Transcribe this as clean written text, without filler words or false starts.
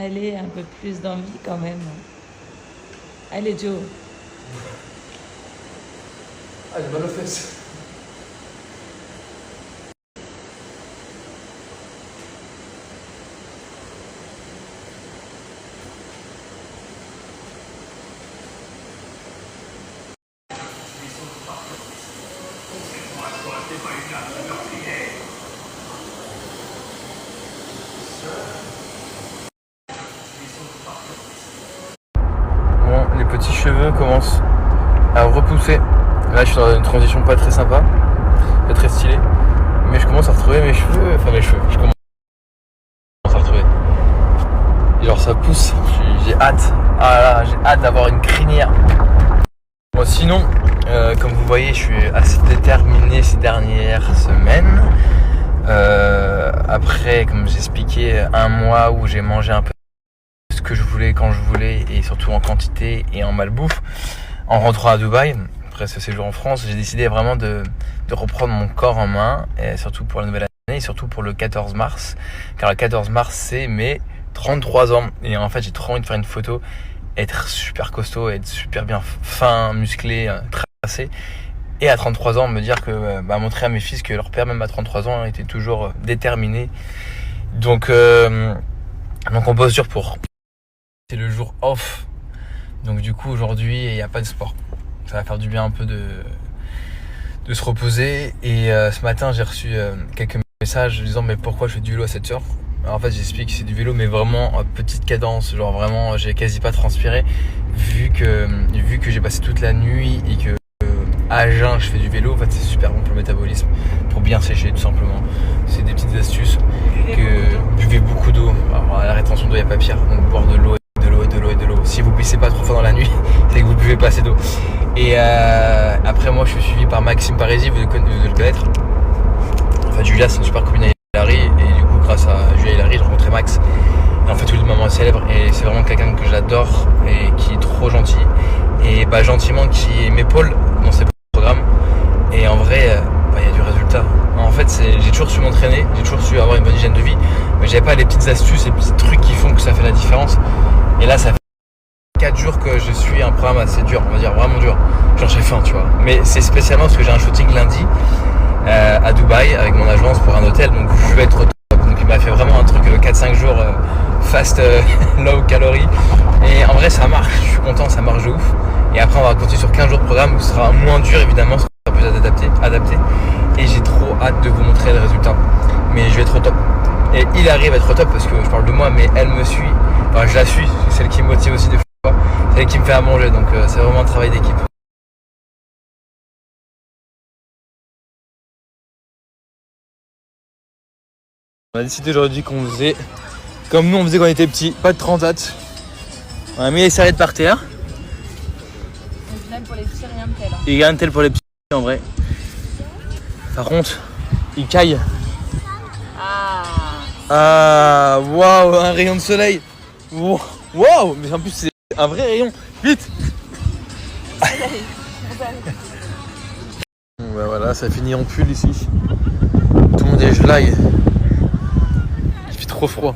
Allez, un peu plus d'envie quand même. Allez, Joe. Ah, j'ai mal aux fesses. Bon, les petits cheveux commencent à repousser. Là, je suis dans une transition pas très sympa, pas très stylée. Mais je commence à retrouver mes cheveux. Enfin, mes cheveux. Je commence à retrouver. Et genre, ça pousse. J'ai hâte. Ah là, j'ai hâte d'avoir une crinière. Bon, sinon, comme vous voyez, je suis assez déterminé ces dernières semaines. Après, comme j'expliquais, un mois où j'ai mangé un peu ce que je voulais quand je voulais et surtout en quantité et en malbouffe. En rentrant à Dubaï, après ce séjour en France, j'ai décidé vraiment de reprendre mon corps en main, et surtout pour la nouvelle année et surtout pour le 14 mars. Car le 14 mars, c'est mes 33 ans. Et en fait, j'ai trop envie de faire une photo, être super costaud, être super bien fin, musclé, tracé. Et à 33 ans, me dire que, montrer à mes fils que leur père, même à 33 ans, était toujours déterminé. Donc on bosse dur pour. C'est le jour off. Donc du coup, aujourd'hui, il n'y a pas de sport. Ça va faire du bien un peu de se reposer. Et ce matin, j'ai reçu quelques messages disant mais pourquoi je fais du vélo à 7 heures. Alors, en fait, j'explique que c'est du vélo, mais vraiment à petite cadence. Genre vraiment, j'ai quasi pas transpiré vu que j'ai passé toute la nuit et que à jeun, je fais du vélo. En fait, c'est super bon pour le métabolisme, pour bien sécher tout simplement. C'est des petites astuces que buvez beaucoup d'eau. Alors, à la rétention d'eau, il n'y a pas pire. Donc boire de l'eau. Si vous pissez pas trop fort dans la nuit, c'est que vous buvez pas assez d'eau. Et après, moi, je suis suivi par Maxime Parisi, vous devez le connaître. En fait, Julia, c'est une super copine à Hilary, et du coup, grâce à Julia et Hilary, j'ai rencontré Max. Et en fait, tous les deux mamans célèbres, et c'est vraiment quelqu'un que j'adore et qui est trop gentil. Et gentiment, qui m'épaule dans ses programmes. Et en vrai, il y a du résultat. En fait, j'ai toujours su m'entraîner, j'ai toujours su avoir une bonne hygiène de vie, mais j'avais pas les petites astuces, les petits trucs qui font que ça fait la différence. Et là, ça fait 4 jours que je suis un programme assez dur, on va dire vraiment dur. Genre j'ai faim, tu vois. Mais c'est spécialement parce que j'ai un shooting lundi à Dubaï avec mon agence pour un hôtel, donc je vais être au top. Donc il m'a fait vraiment un truc 4-5 jours fast, low calories. Et en vrai, ça marche, je suis content, ça marche de ouf. Et après, on va continuer sur 15 jours de programme où ce sera moins dur évidemment, ce sera plus adapté. Et j'ai trop hâte de vous montrer le résultat. Mais je vais être au top. Et il arrive à être au top parce que je parle de moi, mais elle me suit. Enfin, je la suis, c'est celle qui me motive aussi des fois. C'est elle qui me fait à manger, donc c'est vraiment un travail d'équipe. On a décidé aujourd'hui qu'on faisait comme nous on faisait quand on était petits, pas de transat. On a mis les serviettes par terre. Même pour les petits, rien de tel. Et rien de tel pour les petits en vrai. Par contre, il caille. Ah, waouh, un rayon de soleil. Waouh, mais en plus c'est un vrai rayon. Vite. Bon, voilà, ça finit en pull ici. Tout le monde est gelé. Il fait trop froid.